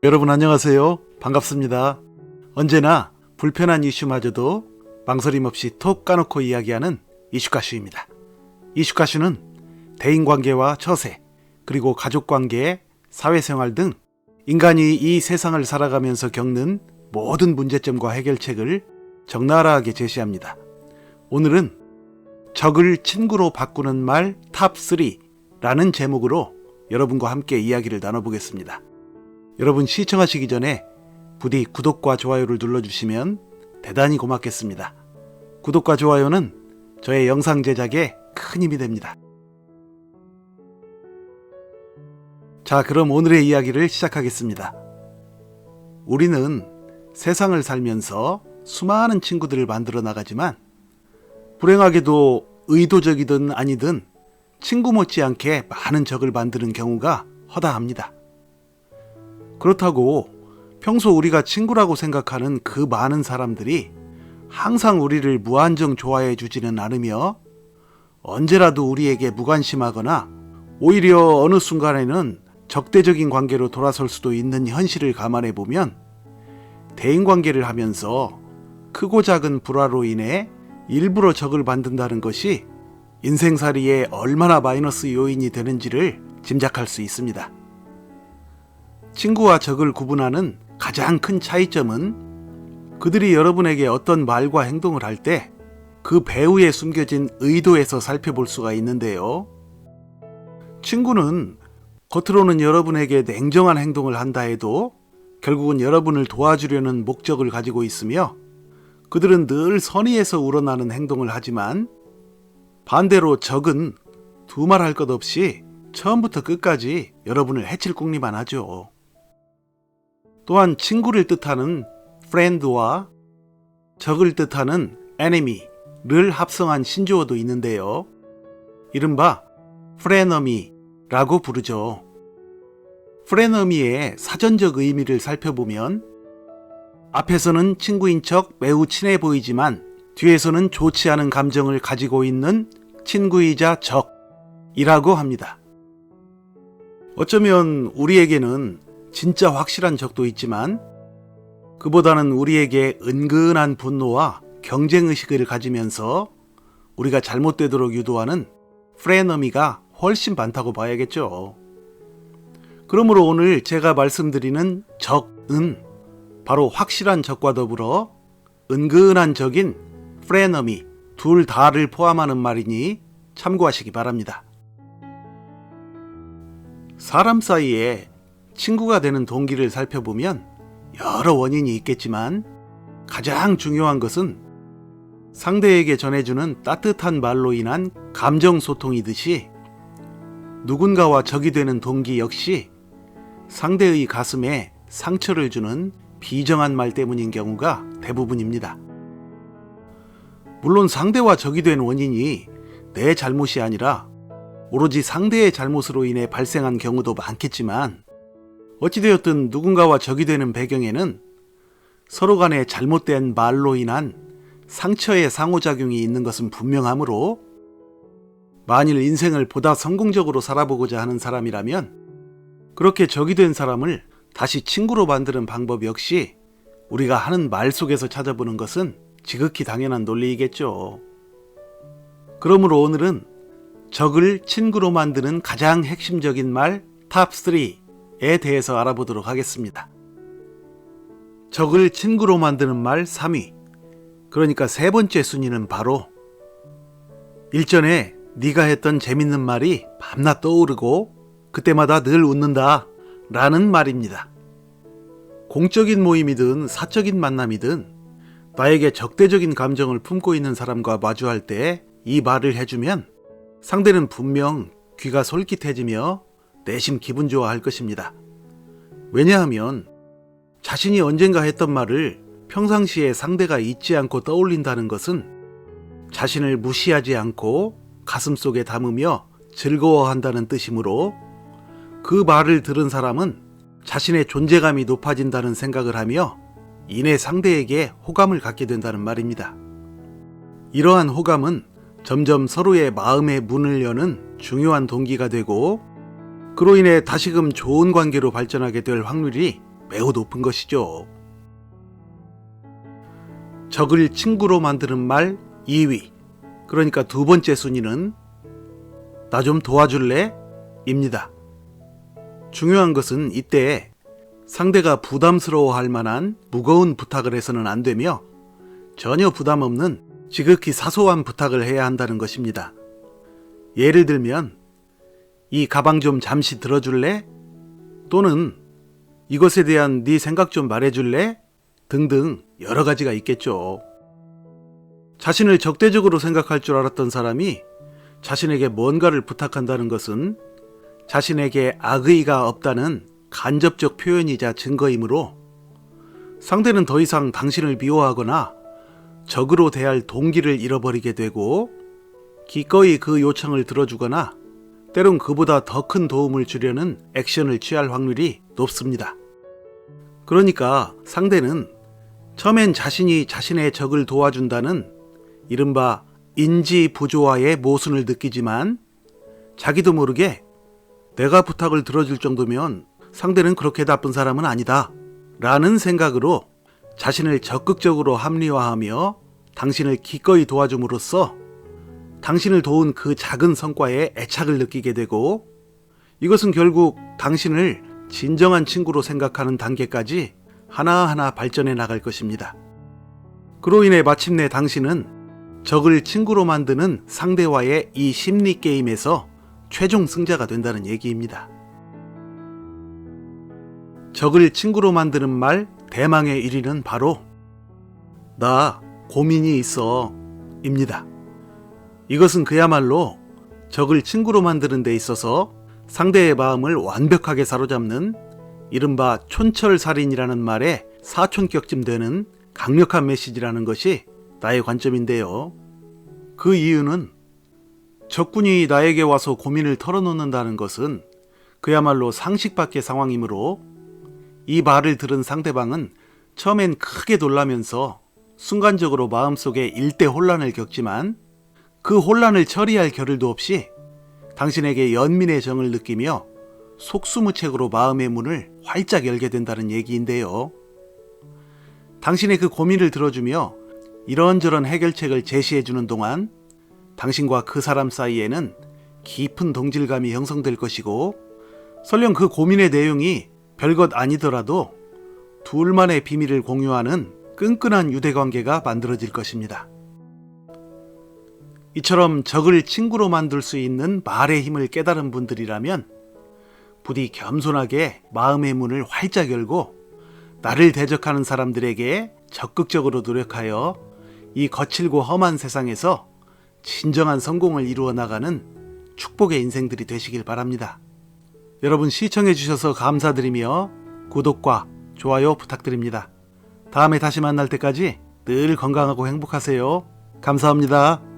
여러분 안녕하세요. 반갑습니다. 언제나 불편한 이슈마저도 망설임 없이 톡 까놓고 이야기하는 이슈가슈입니다. 이슈가슈는 대인관계와 처세, 그리고 가족관계, 사회생활 등 인간이 이 세상을 살아가면서 겪는 모든 문제점과 해결책을 적나라하게 제시합니다. 오늘은 적을 친구로 바꾸는 말 탑3라는 제목으로 여러분과 함께 이야기를 나눠보겠습니다. 여러분 시청하시기 전에 부디 구독과 좋아요를 눌러주시면 대단히 고맙겠습니다. 구독과 좋아요는 저의 영상 제작에 큰 힘이 됩니다. 자, 그럼 오늘의 이야기를 시작하겠습니다. 우리는 세상을 살면서 수많은 친구들을 만들어 나가지만 불행하게도 의도적이든 아니든 친구 못지않게 많은 적을 만드는 경우가 허다합니다. 그렇다고 평소 우리가 친구라고 생각하는 그 많은 사람들이 항상 우리를 무한정 좋아해 주지는 않으며 언제라도 우리에게 무관심하거나 오히려 어느 순간에는 적대적인 관계로 돌아설 수도 있는 현실을 감안해 보면 대인관계를 하면서 크고 작은 불화로 인해 일부러 적을 만든다는 것이 인생살이에 얼마나 마이너스 요인이 되는지를 짐작할 수 있습니다. 친구와 적을 구분하는 가장 큰 차이점은 그들이 여러분에게 어떤 말과 행동을 할 때 그 배후에 숨겨진 의도에서 살펴볼 수가 있는데요. 친구는 겉으로는 여러분에게 냉정한 행동을 한다 해도 결국은 여러분을 도와주려는 목적을 가지고 있으며 그들은 늘 선의에서 우러나는 행동을 하지만 반대로 적은 두말할 것 없이 처음부터 끝까지 여러분을 해칠 궁리만 하죠. 또한 친구를 뜻하는 friend와 적을 뜻하는 enemy를 합성한 신조어도 있는데요. 이른바 frenemy라고 부르죠. frenemy의 사전적 의미를 살펴보면 앞에서는 친구인 척 매우 친해 보이지만 뒤에서는 좋지 않은 감정을 가지고 있는 친구이자 적이라고 합니다. 어쩌면 우리에게는 진짜 확실한 적도 있지만 그보다는 우리에게 은근한 분노와 경쟁의식을 가지면서 우리가 잘못되도록 유도하는 프레너미가 훨씬 많다고 봐야겠죠. 그러므로 오늘 제가 말씀드리는 적은 바로 확실한 적과 더불어 은근한 적인 프레너미 둘 다를 포함하는 말이니 참고하시기 바랍니다. 사람 사이에 친구가 되는 동기를 살펴보면 여러 원인이 있겠지만 가장 중요한 것은 상대에게 전해주는 따뜻한 말로 인한 감정 소통이듯이 누군가와 적이 되는 동기 역시 상대의 가슴에 상처를 주는 비정한 말 때문인 경우가 대부분입니다. 물론 상대와 적이 된 원인이 내 잘못이 아니라 오로지 상대의 잘못으로 인해 발생한 경우도 많겠지만 어찌되었든 누군가와 적이 되는 배경에는 서로 간의 잘못된 말로 인한 상처의 상호작용이 있는 것은 분명하므로 만일 인생을 보다 성공적으로 살아보고자 하는 사람이라면 그렇게 적이 된 사람을 다시 친구로 만드는 방법 역시 우리가 하는 말 속에서 찾아보는 것은 지극히 당연한 논리이겠죠. 그러므로 오늘은 적을 친구로 만드는 가장 핵심적인 말 탑3에 대해서 알아보도록 하겠습니다. 적을 친구로 만드는 말 3위, 그러니까 세 번째 순위는 바로 일전에 네가 했던 재밌는 말이 밤낮 떠오르고 그때마다 늘 웃는다 라는 말입니다. 공적인 모임이든 사적인 만남이든 나에게 적대적인 감정을 품고 있는 사람과 마주할 때 이 말을 해주면 상대는 분명 귀가 솔깃해지며 내심 기분 좋아할 것입니다. 왜냐하면 자신이 언젠가 했던 말을 평상시에 상대가 잊지 않고 떠올린다는 것은 자신을 무시하지 않고 가슴속에 담으며 즐거워한다는 뜻이므로 그 말을 들은 사람은 자신의 존재감이 높아진다는 생각을 하며 이내 상대에게 호감을 갖게 된다는 말입니다. 이러한 호감은 점점 서로의 마음의 문을 여는 중요한 동기가 되고 그로 인해 다시금 좋은 관계로 발전하게 될 확률이 매우 높은 것이죠. 적을 친구로 만드는 말 2위, 그러니까 두 번째 순위는 나 좀 도와줄래? 입니다. 중요한 것은 이때 상대가 부담스러워할 만한 무거운 부탁을 해서는 안 되며 전혀 부담 없는 지극히 사소한 부탁을 해야 한다는 것입니다. 예를 들면 이 가방 좀 잠시 들어줄래? 또는 이것에 대한 네 생각 좀 말해줄래? 등등 여러 가지가 있겠죠. 자신을 적대적으로 생각할 줄 알았던 사람이 자신에게 뭔가를 부탁한다는 것은 자신에게 악의가 없다는 간접적 표현이자 증거이므로 상대는 더 이상 당신을 미워하거나 적으로 대할 동기를 잃어버리게 되고 기꺼이 그 요청을 들어주거나 때론 그보다 더 큰 도움을 주려는 액션을 취할 확률이 높습니다. 그러니까 상대는 처음엔 자신이 자신의 적을 도와준다는 이른바 인지 부조화의 모순을 느끼지만 자기도 모르게 내가 부탁을 들어줄 정도면 상대는 그렇게 나쁜 사람은 아니다 라는 생각으로 자신을 적극적으로 합리화하며 당신을 기꺼이 도와줌으로써 당신을 도운 그 작은 성과에 애착을 느끼게 되고 이것은 결국 당신을 진정한 친구로 생각하는 단계까지 하나하나 발전해 나갈 것입니다. 그로 인해 마침내 당신은 적을 친구로 만드는 상대와의 이 심리 게임에서 최종 승자가 된다는 얘기입니다. 적을 친구로 만드는 말 대망의 1위는 바로 나 고민이 있어 입니다. 이것은 그야말로 적을 친구로 만드는 데 있어서 상대의 마음을 완벽하게 사로잡는 이른바 촌철살인이라는 말에 사촌격쯤 되는 강력한 메시지라는 것이 나의 관점인데요. 그 이유는 적군이 나에게 와서 고민을 털어놓는다는 것은 그야말로 상식 밖의 상황이므로 이 말을 들은 상대방은 처음엔 크게 놀라면서 순간적으로 마음속에 일대 혼란을 겪지만 그 혼란을 처리할 겨를도 없이 당신에게 연민의 정을 느끼며 속수무책으로 마음의 문을 활짝 열게 된다는 얘기인데요. 당신의 그 고민을 들어주며 이런저런 해결책을 제시해주는 동안 당신과 그 사람 사이에는 깊은 동질감이 형성될 것이고 설령 그 고민의 내용이 별것 아니더라도 둘만의 비밀을 공유하는 끈끈한 유대관계가 만들어질 것입니다. 이처럼 적을 친구로 만들 수 있는 말의 힘을 깨달은 분들이라면 부디 겸손하게 마음의 문을 활짝 열고 나를 대적하는 사람들에게 적극적으로 노력하여 이 거칠고 험한 세상에서 진정한 성공을 이루어 나가는 축복의 인생들이 되시길 바랍니다. 여러분 시청해 주셔서 감사드리며 구독과 좋아요 부탁드립니다. 다음에 다시 만날 때까지 늘 건강하고 행복하세요. 감사합니다.